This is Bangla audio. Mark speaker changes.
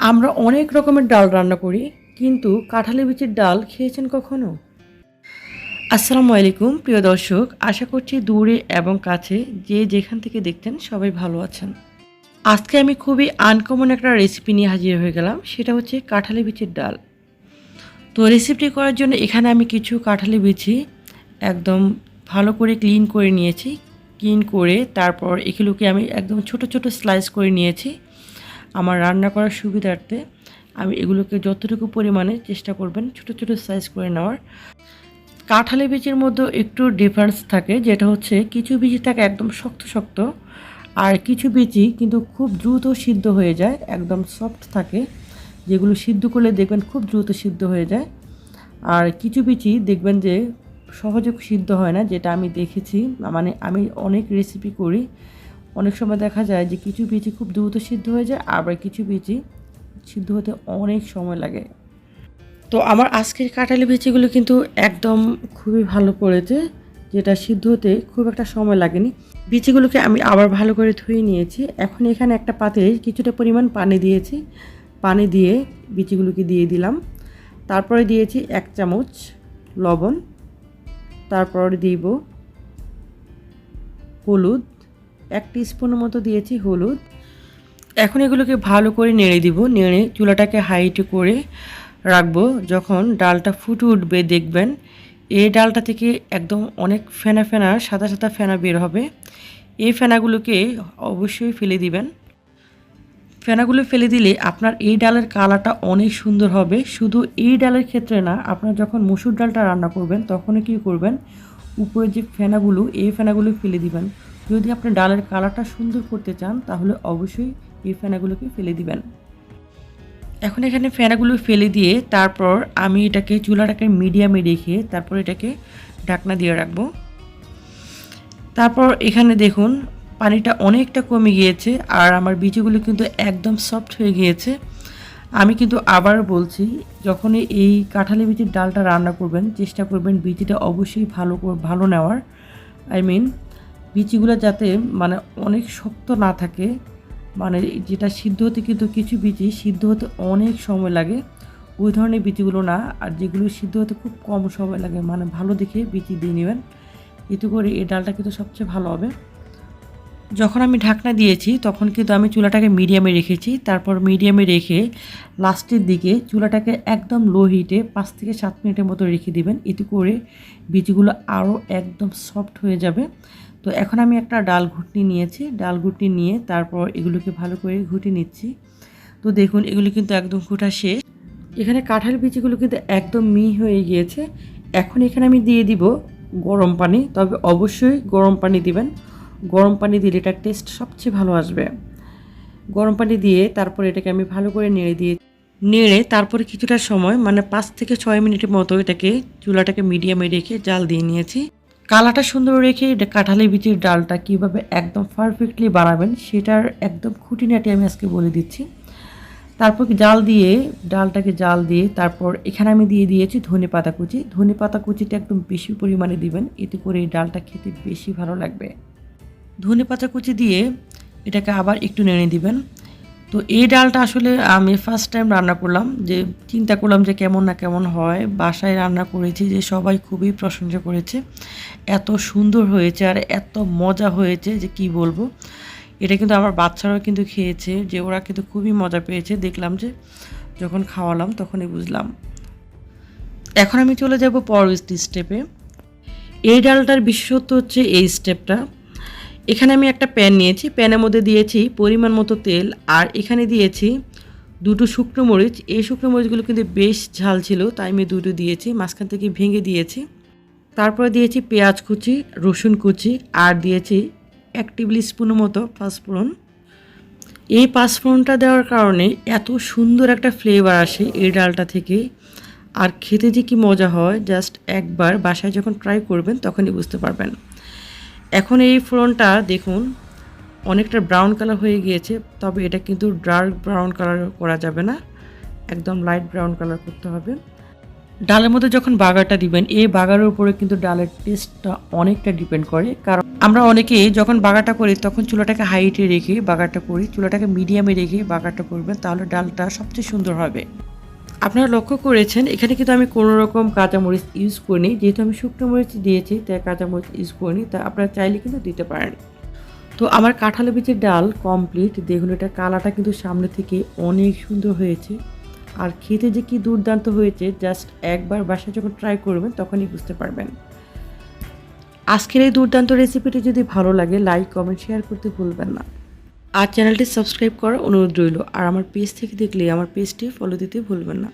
Speaker 1: আমরা অনেক রকমের ডাল রান্না করি, কিন্তু কাঁঠালি বিচির ডাল খেয়েছেন কখনো? আসসালামু আলাইকুম প্রিয় দর্শক, আশা করছি দূরে এবং কাছে যে যেখান থেকে দেখতেন সবাই ভালো আছেন। আজকে আমি খুবই আনকমন একটা রেসিপি নিয়ে হাজির হয়ে গেলাম, সেটা হচ্ছে কাঁঠালি বিচির ডাল। তো রেসিপিটি করার জন্য এখানে আমি কিছু কাঁঠালি বিচি একদম ভালো করে ক্লিন করে নিয়েছি। ক্লিন করে তারপর এগুলোকে আমি একদম ছোট ছোট স্লাইস করে নিয়েছি আমার রান্না করার সুবিধার্থে। আমি এগুলোকে যতটুকু পরিমাণে চেষ্টা করবেন ছোট ছোট সাইজ করে নেওয়ার। কাঁঠালি বীজের মধ্যে একটু ডিফারেন্স থাকে, যেটা হচ্ছে কিছু বীজ থাকে একদম শক্ত শক্ত, আর কিছু বীজই কিন্তু খুব দ্রুত সিদ্ধ হয়ে যায়, একদম সফট থাকে, যেগুলো সিদ্ধ করলে দেখবেন খুব দ্রুত সিদ্ধ হয়ে যায়। আর কিছু বীজই দেখবেন যে সহজে সিদ্ধ হয় না, যেটা আমি দেখেছি, মানে আমি অনেক রেসিপি করি, অনেক সময় দেখা যায় যে কিছু বীজ খুব দ্রুত সিদ্ধ হয়ে যায়, আবার কিছু বীজ সিদ্ধ হতে অনেক সময় লাগে। তো আমার আজকের কাঁঠালি বিচিগুলো কিন্তু একদম খুবই ভালো পড়েছে, যেটা সিদ্ধ হতে খুব একটা সময় লাগেনি। বিচিগুলোকে আমি আবার ভালো করে ধুয়ে নিয়েছি। এখন এখানে একটা পাত্রে কিছুটা পরিমাণ পানি দিয়েছি, পানি দিয়ে বিচিগুলোকে দিয়ে দিলাম। তারপরে দিয়েছি 1 চামচ লবণ, তারপরে দিব হলুদ, 1 টিস্পুনের মতো দিয়েছি হলুদ। এখন এগুলোকে ভালো করে নেড়ে দিব, নেড়ে চুলাটাকে হাইটে করে রাখবো। যখন ডালটা ফুটে উঠবে দেখবেন এই ডালটা থেকে একদম অনেক ফেনা ফেনা সাদা সাদা ফেনা বের হবে। এই ফেনাগুলোকে অবশ্যই ফেলে দিবেন। ফেনাগুলো ফেলে দিলে আপনার এই ডালের কালারটা অনেক সুন্দর হবে। শুধু এই ডালের ক্ষেত্রে না, আপনার যখন মসুর ডালটা রান্না করবেন তখনই কী করবেন, উপরে যে ফেনাগুলো এই ফেনাগুলো ফেলে দিবেন। যদি আপনি ডালের কালারটা সুন্দর করতে চান তাহলে অবশ্যই এই ফেনাগুলোকে ফেলে দিবেন। এখন এখানে ফেনাগুলো ফেলে দিয়ে তারপর আমি এটাকে চুলাটাকে মিডিয়ামে রেখে তারপর এটাকে ঢাকনা দিয়ে রাখবো। তারপর এখানে দেখুন পানিটা অনেকটা কমে গিয়েছে, আর আমার বিচিগুলো কিন্তু একদম সফট হয়ে গিয়েছে। আমি কিন্তু আবার বলছি, যখনই এই কাঁঠালি বিচির ডালটা রান্না করবেন চেষ্টা করবেন বিচিটা অবশ্যই ভালো নেওয়ার। বিচিগুলো যাতে মানে অনেক শক্ত না থাকে, মানে যেটা সিদ্ধ হতে কিন্তু কিছু বিচি সিদ্ধ হতে অনেক সময় লাগে, ওই ধরনের বিচিগুলো না। আর যেগুলো সিদ্ধ হতে খুব কম সময় লাগে, মানে ভালো দেখে বিচি দিয়ে নেবেন, এতে করে এই ডালটা কিন্তু সবচেয়ে ভালো হবে। যখন আমি ঢাকনা দিয়েছি তখন কিন্তু আমি চুলাটাকে মিডিয়ামে রেখেছি। তারপর মিডিয়ামে রেখে লাস্টের দিকে চুলাটাকে একদম লো হিটে 5 থেকে 7 মিনিটের মতো রেখে দিবেন, এতে করে বিচিগুলো আরও একদম সফট হয়ে যাবে। তো এখন আমি একটা ডাল ঘুটনি নিয়েছি, ডাল ঘুটনি নিয়ে তারপর এগুলোকে ভালো করে ঘুটে নিচ্ছি। তো দেখুন এগুলো কিন্তু একদম ঘুটা শেষ। এখানে কাঁঠাল বিচিগুলো কিন্তু একদম মিহি হয়ে গিয়েছে। এখন এখানে আমি দিয়ে দিব গরম পানি, তবে অবশ্যই গরম পানি দিবেন। গরম পানি দিলে এটার টেস্ট সবচেয়ে ভালো আসবে। গরম পানি দিয়ে তারপর এটাকে আমি ভালো করে নেড়ে তারপরে কিছুটা সময় মানে 5 থেকে 6 মিনিটের মতো এটাকে চুলাটাকে মিডিয়ামে রেখে জাল দিয়ে নিয়েছি। কালারটা সুন্দর রেখে কাঁঠালি বিচির ডালটা কীভাবে একদম পারফেক্টলি বানাবেন সেটার একদম খুঁটিনাটি আমি আজকে বলে দিচ্ছি। তারপর ডালটাকে জাল দিয়ে তারপর এখানে আমি দিয়ে দিয়েছি ধনেপাতা কুচি। ধনেপাতা কুচিটা একদম বেশি পরিমাণে দিবেন, এতে করে এই ডালটা খেতে বেশি ভালো লাগবে। ধনেপাতা কুচি দিয়ে এটাকে আবার একটু নেড়ে দিবেন। তো এই ডালটা আসলে আমি ফার্স্ট টাইম রান্না করলাম, যে চিন্তা করলাম যে কেমন না কেমন হয়। বাসায় রান্না করেছি, যে সবাই খুবই প্রশংসা করেছে, এত সুন্দর হয়েছে আর এত মজা হয়েছে যে কি বলবো। এটা কিন্তু আমার বাচ্চারাও কিন্তু খেয়েছে, যে ওরা কিন্তু খুবই মজা পেয়েছে। দেখলাম যে যখন খাওয়ালাম তখনই বুঝলাম। এখন আমি চলে যাব পরবর্তী স্টেপে। এই ডালটার বিশেষত্ব হচ্ছে এই স্টেপটা। এখানে আমি একটা প্যান নিয়েছি, প্যানের মধ্যে দিয়েছি পরিমাণ মতো তেল, আর এখানে দিয়েছি 2টো শুকনো মরিচ। এই শুকনো মরিচগুলো কিন্তু বেশ ঝাল ছিল, তাই আমি 2টো দিয়েছি, মাঝখান থেকে ভেঙে দিয়েছি। তারপরে দিয়েছি পেঁয়াজ কুচি, রসুন কুচি, আর দিয়েছি 1 টেবিল স্পুনের মতো পাঁচফোড়ন। এই পাঁচফোড়নটা দেওয়ার কারণে এত সুন্দর একটা ফ্লেভার আসে এই ডালটা থেকে, আর খেতে যে কি মজা হয় জাস্ট একবার বাসায় যখন ট্রাই করবেন তখনই বুঝতে পারবেন। এখন এই ফোড়নটা দেখুন অনেকটা ব্রাউন কালার হয়ে গিয়েছে, তবে এটা কিন্তু ডার্ক ব্রাউন কালার করা যাবে না, একদম লাইট ব্রাউন কালার করতে হবে। ডালের মধ্যে যখন বাগারটা দিবেন এই বাগারের উপরে কিন্তু ডালের টেস্টটা অনেকটা ডিপেন্ড করে। কারণ আমরা অনেকেই যখন বাগারটা করি তখন চুলাটাকে হাইটে রেখে বাগারটা করি, চুলাটাকে মিডিয়ামে রেখে বাগারটা করবেন, তাহলে ডালটা সবচেয়ে সুন্দর হবে। আপনারা লক্ষ্য করেছেন এখানে কিন্তু আমি কোনো রকম কাঁচামরিচ ইউজ করিনি, যেহেতু আমি শুকনো মরিচ দিয়েছি তাই কাঁচামরিচ ইউজ করিনি, তা আপনারা চাইলে কিন্তু দিতে পারেন। তো আমার কাঁঠালের বীজের ডাল কমপ্লিট। দেখুন এটা কালারটা কিন্তু সামনে থেকে অনেক সুন্দর হয়েছে, আর খেতে যে কি দুর্দান্ত হয়েছে জাস্ট একবার বাসায় যখন ট্রাই করবেন তখনই বুঝতে পারবেন। আজকের এই দুর্দান্ত রেসিপিটি যদি ভালো লাগে লাইক কমেন্ট শেয়ার করতে ভুলবেন না, আর চ্যানেলটি সাবস্ক্রাইব করার অনুরোধ রইল। আর আমার পেজ থেকে দেখলে আমার পেজটি ফলো দিতে ভুলবেন না।